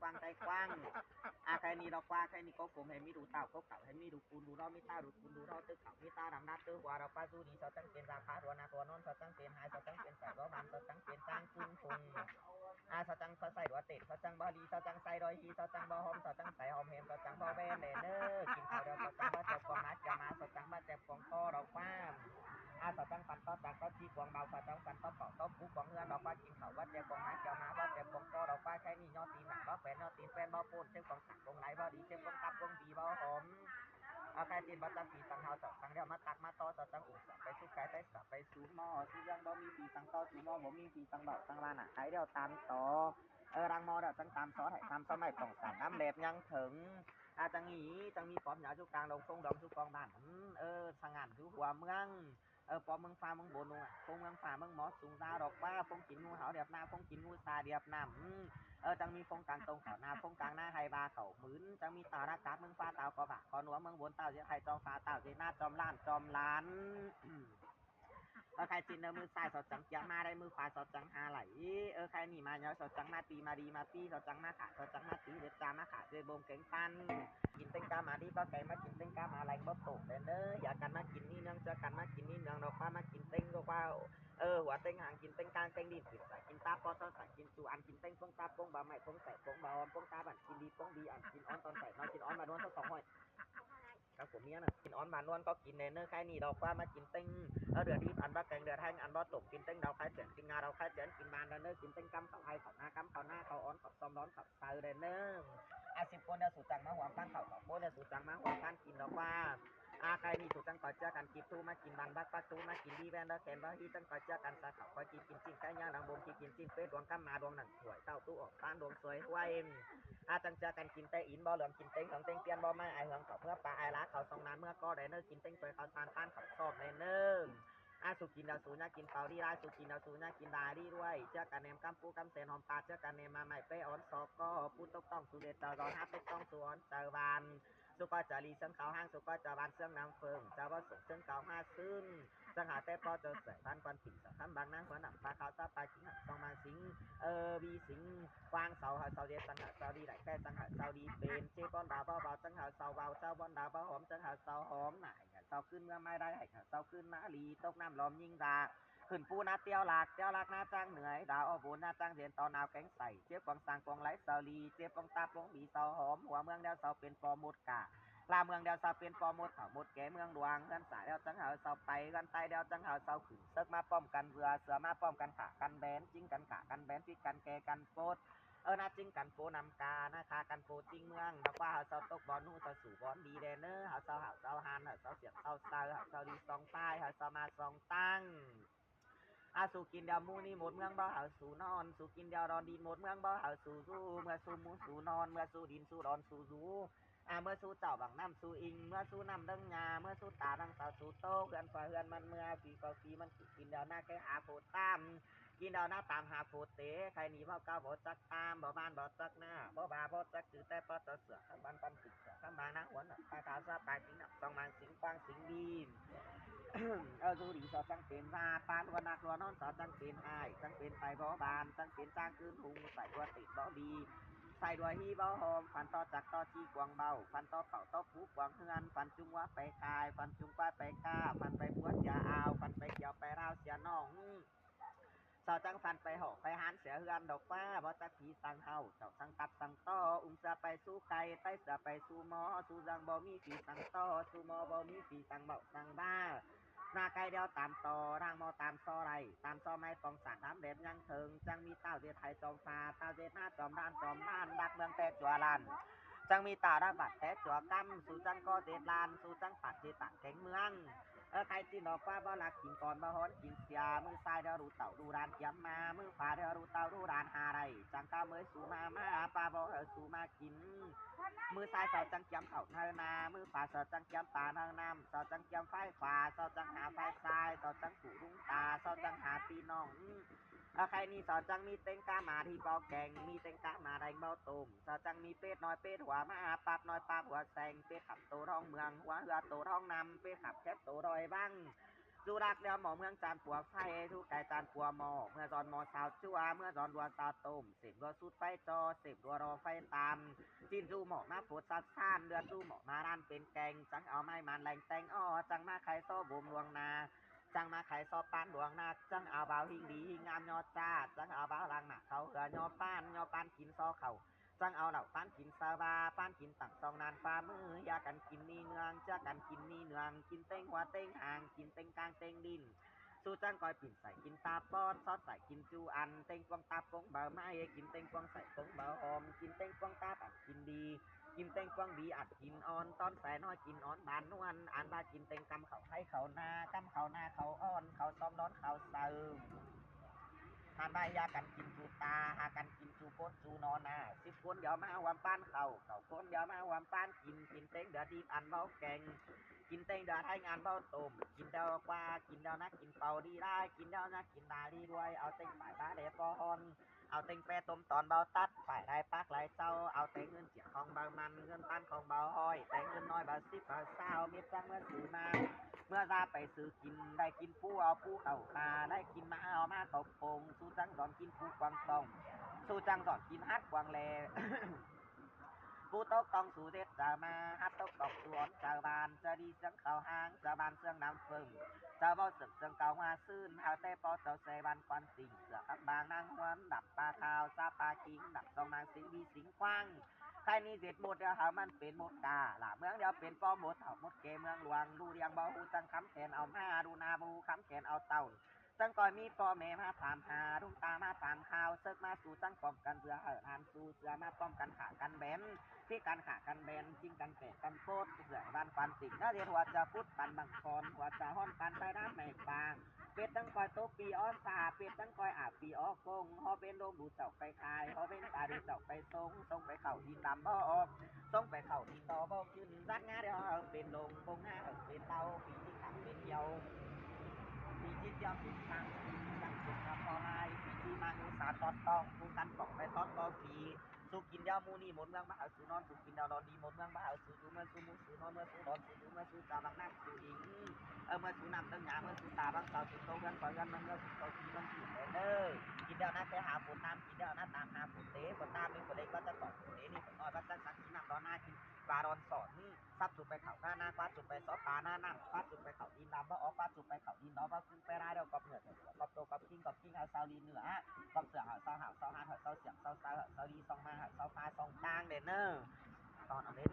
quang tay quang khai ni đọc qua khai ni có cùng hay mi đủ tạo có cảo hay mi đủ cùn đủ đo mi ta đủ cùn đủ đo tư cảo mi ta đằng đa tư hòa đọc qua du đi sao tăng tiền ra phá đùa na đùa non sao tăng tiền hai sao tăng tiền phải có bàn sao tăng tiền tăng cưng phùng sao tăng sao sai đùa tiệt sao tăng bao đi sao tăng sai đôi hi sao tăng bao hôm sao tăng sai hôm hem sao tăng bao ven để nơกินข้าวเดียวsao tăng bao chẹp quang mátจะมาsao tăng bao chẹp quang to đọc qua sao tăngฟันtoจากก็จีกวางเบาsao tăngฟันtoเกาะtoปุ๊บกวางเฮือนดอกว่ากินข้าวว่าเจ็บกวางมátจะมาว่าเจ็บกวางtoดอกว่าแค่นี้ยอดตีนหนักว่าแฟนยอดตีนแฟนบ่ปูนเจ็บกวางสักกวางไหลบ่ดีเจ็บกวางตับกวางบีบ่หอมใครตีนบ่ตังปีสังเฮาสองสังเดียวมาตักมาต่อsao tăngอุ่นไปสู้ไก่ไปสับไปสู้หม้อสู้ยังบ่มีปีสังต่อสู้หม้อบ่มีปีสังเบาสังลานใครเดียวตามต่อรังมอเดียวจังตามซอสให้ตามสมัยต้องสั่งน้ำเล็บยังถึงจังงี้จังมีปอมหยาจุกลางดงฟงดองจุกองบ้านสังงานจุหัวเมืองปอมเมืองฟ้าเมืองบนนู่นฟงเมืองฟ้าเมืองหมอสูงตาดอกว่าฟงกินงูเหาเดียบหน้าฟงกินงูตาเดียบน้ำจังมีฟงกลางตรงเขาหน้าฟงกลางหน้าไฮบาเขาหมืนจังมีตารักกาเมืองฟ้าเต่ากระบะคอหนัวเมืองบนเต่าเยอะไทยจอมฟ้าเต่าเจน่าจอมล้านจอมล้านใครจินมือซ้ายสอดจังเจียมาได้มือขวาสอดจังหาไหลใครหนีมาเนาะสอดจังมาตีมาดีมาตีสอดจังมาขาสอดจังมาตีเด็ดจามาขาเจบงเก่งปันกินเต็งกามาดีก็ไก่มากินเต็งกามาอะไรบ่ตกเลยเนอะอยากกันมากินนี่เนืองเจอกันมากินนี่เนืองเราป้ามากินเต็งก็ว่าหัวเต็งหางกินเต็งกลางเต็งดีกินใส่กินตาปอตอนใส่กินจูอันกินเต็งปงตาปงบะไม่ปงใส่ปงบะออมปงตาบันกินดีปงดีอันกินอ้อนตอนใส่นอนกินอ้อนมาโดนสักสองห้อยครับผมเนี้ยนะกินอ้อนมานวลก็กินเนอร์ใครนี่ดอกว่ามากินเต็งเดือดที่อันบ้าแกงเดือดแห้งอันบ้าตกกินเต็งดาวใครเสียนกินงาดาวใครเสียนกินบานเนอร์กินเต็งกำเขาไอเขาหน้ากำเขาหน้าเขาอ้อนเขาซ้อมร้อนเขาเตอเนอร์สิบคนเดียวสูจังมาหัวปั้นเขาสองคนเดียวสูจังมาหัวปั้นกินดอกว่าใครนี่สูจังก่อเจอกันกินทูมากินบานบ้าปักทูมากินดีแวนเดอร์แคนบ้าที่จังก่อเจอกันสาเขาคอยกินกินจิ้งไก่ย่างดังบงกินกินจิ้งเฟสดวงกำมาดวงหนังถวยเต้าตู้ออกป้านดวงสวยห้วยจังเจอกันกินเตอินบ่เหลืองกินเต็งของเต็งเตียนบ่มาไอเหืองเขาเมื่อปลาไอรักเขาทรงน้ำเมื่อก็ได้เนอร์กินเต็งสวยเขาทานป้านเขาชอบเนอร์สุกินดาวสูญกินเปล่าดีได้สุกินดาวสูญกินดาดีด้วยเจ้ากันเนมกัมปูกัมเซนหอมปลาเจ้ากันเนมมาใหม่เป้ออนซอกก็พูดต้องสุเดตตอนฮับต้องสวนเจอวานสุก็จะรีเส้นเขาห้างสุก็จะบานเส้นน้ำเฟิงจะว่าสุกเส้นเขาห้าซึ่งจังหาแต่พอจะใส่พันควันปิ่นสะพันบางนั่งหัวหนังปลาเขาตาปลาจิงหักต้องมาสิงบีสิงกวางเสาหาเสาเดียจังหาเสาดีไหลแค่จังหาเสาดีเป็นเชี่ยบอลดาวเบาจังหาเสาเบาเสาบอลดาวเบาหอมจังหาเสาหอมไหนเสาขึ้นเมื่อไม่ได้ให้เสาขึ้นมาลีตกน้ำล้อมยิงดาขึ้นปูนาเตียวหลักหน้าจ้างเหนื่อยดาวอ้อบุญหน้าจ้างเรียนตอนนาวแก๊งใส่เจี๊ยบกองสังกองไหลเสาลีเจี๊ยบกองตาปงบีเสาหอมหัวเมืองเดียวเสาเป็นปอมุดกาลาเมืองเดียวเสาเป็นปอมุดเขามุดแก่เมืองดวงกันสายเดียวจังหาเสาไปกันไตเดียวจังหาเสาขึ้นเซิกมาป้อมกันเรือเสือมาป้อมกันขากันแบนจิ้งกันขากันแบนพี่กันแกกันโปดนาจิ้งกันโปนำกานาคากันโปจิ้งเมืองดอกว่าเสาตกบอลนู่เสาสู่บอลดีเดนเนอร์เสาเสาฮันเสาเสียงเสาเสาเสาดีสองป้ายเสามาสองตั้งสูกินเดียวมูนี่หมดเมืองบ่หาสู่นอนสู่กินเดียวดอนดินหมดเมืองบ่หาสู่สู้เมื่อสู่มูสู่นอนเมื่อสู่ดินสู่ดอนสู่สู้เมื่อสู่เจ้าบังน้ำสู่อิงเมื่อสู่น้ำดังงาเมื่อสู่ตาดังสาวสู่โตเพื่อนฝ่ายเพื่อนมันเมื่อฝีก็ฝีมันกินเดียวหน้าแค่หาโผตามกินเดียวหน้าตามหาโผเตะใครหนีพ่อเก้าบ่จักตามบ่บ้านบ่จักหน้าบ่บาบ่จักจืดแต่บ่จะเสือข้างบ้านปันติดเสือข้างบ้านนะหัวหนักปลาขาวซาปลาสิงหนักต้องมาสิงฟังสิงดีดูดีสอดจังเป็นว่าปานวันนักรัวนอนสอดจังเป็นไอจังเป็นไปบ่บานจังเป็นจ้างคืนหุงใส่ตัวติดบ่ดีใส่ด้วยฮีบ่หอมฟันต่อจากต่อจีกวางเบาฟันต่อเข่าต่อผูกวางเฮือนฟันจุงว่าไปกายฟันจุงว่าไปกาฟันไปปวดยาเอาฟันไปเกี่ยวไปราวเสียน้องเสาจังฟันไปหอกไปหันเสียเฮือนดอกฟ้าบ่จักผีสังเฮาเจ้าสังกัดสังต่ออุ้มเสือไปสู้ไก่ไต้เสือไปสู้หมอสู้จังบ่มีผีสังต่อสู้หมอบ่มีผีสังเบาสังบ้าหน้าไก่เดียวตามต่อร่างมอตามซอไรตามซอไม้ปองสารน้ำเด็ดยังถึงจังมีเต้าเจไทยจอมฟ้าเต้าเจหน้าจอมด้านจอมด้านดักเมืองแต่จัวลันจังมีตาดักบัดแต่จัวกำสู่จังก็เจดลานสู่จังปัดเจตังแข็งเมืองใครจีนบอกว่าบ่หลักกินก่อนบ่ฮ้อนกินเสียมือซ้ายเดียวรูเต่าดูรานเกียมมามือขวาเดียวรูเต่าดูรานหาไรจังก้าเมื่อสู่มาปลาบ่สู่มากินมือซ้ายเสาจังเกียมเข่าเท่านามือขวาเสาจังเกียมปลาเท่าน้ำเสาจังเกียมไฟขวาเสาจังหาไฟซ้ายเสาจังสู่ลุงตาเสาจังหาปีน้องใครนี่เสาจังมีเต็งกามาที่เบาแกงมีเต็งกามาแดงเบาตุ่มเสาจังมีเป็ดน้อยเป็ดหัวมาปับน้อยปับหัวแซงเป็ดขับโตท้องเมืองหัวเหือโตท้องนำเป็ดขับแคบโตรอยบ้าง จูรักเดียวหมอเมืองจานปัวไฟทุกไก่จานปัวหมอเมื่อจอนหมอสาวจัวเมื่อจอนรัวสาวต้มเสียบรัวสุดไฟจอเสียบรัวรอไฟตามจินจูหมอมาปวดซัดซ่านเดือดจูหมอมาร้านเป็นแกงจังเอาไม้มันแรงแตงอ้อจังมาไข่โซ่บุมลวงนาจังมาไข่ซอปานดวงนาจังเอาเบาหิงดีหิงงามยอจ้าจังเอาเบาลังหนักเขาเหือยอปานกินซอเขาจังเอาเหล่าปานกินซาบาปานกินตักซองนานฟ้ามือยากันกินนี่เนืองจะกันกินนี่เนืองกินเต้งหัวเต้งห่างกินเต้งกลางเต้งดิน สู้จังก้อยปิ่นใส่กินตาปอดซอสใส่กินจูอันเต็งกวางตาปงเบาไม้กินเต็งกวางใส่ปงเบาหอมกินเต็งกวางตาปัดกินดีกินเต็งกวางดีอัดกินอ่อนตอนใส่น้อยกินอ่อนบานนวลอ่านบากินเต็งกำเขาให้เขาหน้ากำเขาหน้าเขาอ่อนเขาซ้อมร้อนเขาเสิร์หานใบยากันกินจูตาหากันกินจูโคนจูนอนนา10 คนเดี๋ยวมาหวามป้านเขาคนเดี๋ยวมาหวามป้านกินเต็งเดี๋ยวดีอันเบาแกง กินเต็งเดือดให้งานเบ้าตุ่มกินเดาว่ากินเดานักกินเป่าดีได้กินเดานักกินดาดีด้วยเอาเต็งฝ่ายบ้าเดปอนเอาเต็งแปรต้มตอนเบาตัดฝ่ายได้ปักไหลเจ้าเอาเต็งเงินเจียของเบามันเงินปั้นของเบาห้อยเต็งเงินน้อยเบาสิบเบาเศร้ามีจังเมื่อซื้อมาเมื่อซาไปซื้อกินได้กินปูเอาปูเข่าคาได้กินมาเอามาเขาโป่งสู้จังสอนกินปูกวางตองสู้จังสอนกินฮัดกวางแล ผู้ตกต้องสู่เด็ดจะมาฮับตกตกสวนจะบานจะดีเสียงเขาหางจะบานเสียงน้ำฟึ่งจะเบาสึกเสียงเก่ามาซื่นหาแต่พอเจ้าเสบันควันสิงเสือขับบางนางหวนดับปลาขาวซาปลาคิงดับสองนางสิงบีสิงคว้างใครนี่เด็ดหมดเดียวหามันเป็นหมดกาหล่าเมืองเดียวเป็นป้อมหมดเถ่าหมดเกเมืองหลวงดูเรียงเบาหูจังคำแขนเอามาดูนาบูคำแขนเอาเต่าจังก่อยมีพ่อแม่มาถามหาลุงตามาตามข่าวเซิกมาสู่จังป้อมกันเสือหานสู่เสือมาป้อมกันขากันแบน ที่การขากันแบนจริงกันแตกกันโคตรเสือบ้านปันติ่งน่าเรียนหัวจะพุทธปันบางคอนหัวจะห้อนปันไปน้ำแมกบางเป็ดตั้งคอยโตปีอ้อนตาเป็ดตั้งคอยอาบปีอ้อกงฮอเป็นโดมดูเจ้าไปคายฮอเป็นตาดูเจ้าไปทรงไปเข่าดินดำบ่ออกทรงไปเข่าดินต่อบ่ขึ้นรักงาเดียวเป็นลงบงหน้าเป็นเตาปีที่ขับเป็นเดียวปีที่เดียวเป็นทางจังสุดพอไายปีที่มานุสาตอนต้องกูกันบอกไปตอนก็ปีสุกินเดียวมูนี่หมดเมืองมหาสุนอนสุกินเดียวนอนดีหมดเมืองมหาสุดูเมื่อสุมูสุนอนเมื่อสุนอนสุดูเมื่อสุตาบางนั่งสุอิงเมื่อสุนำตั้งหยาเมื่อสุตาบางสาวสุโตกันปล่อยกันเมื่อสุโตกีมันสุเด้อกินเดียวนะไปหาฝนตามกินเดียวนะตามหาฝนเตะฝนตามมีฝนเล็กก็จะตกฝนเตะนี่ฝนน้อยก็จะสักกินน้ำร้อนหน้ากินปลาร้อนสอนซับสุดไปเข่าหน้าหน้าฟาดสุดไปซอปลาหน้าน้ำฟาดสุดไปเข่าดินดำว่าอ๋อฟาดสุดไปเข่าดินน้องว่าขึ้นไปได้เดียวกับเหนือกับโตกับกิ้งเอาซาลีเหนือกับเสือหาเสาหาเสาหาเสาเสียงเสาเสาเสาดีซองมาเสาฟ้าซองกลางเด่นเนอร์ตอนเอาเล่น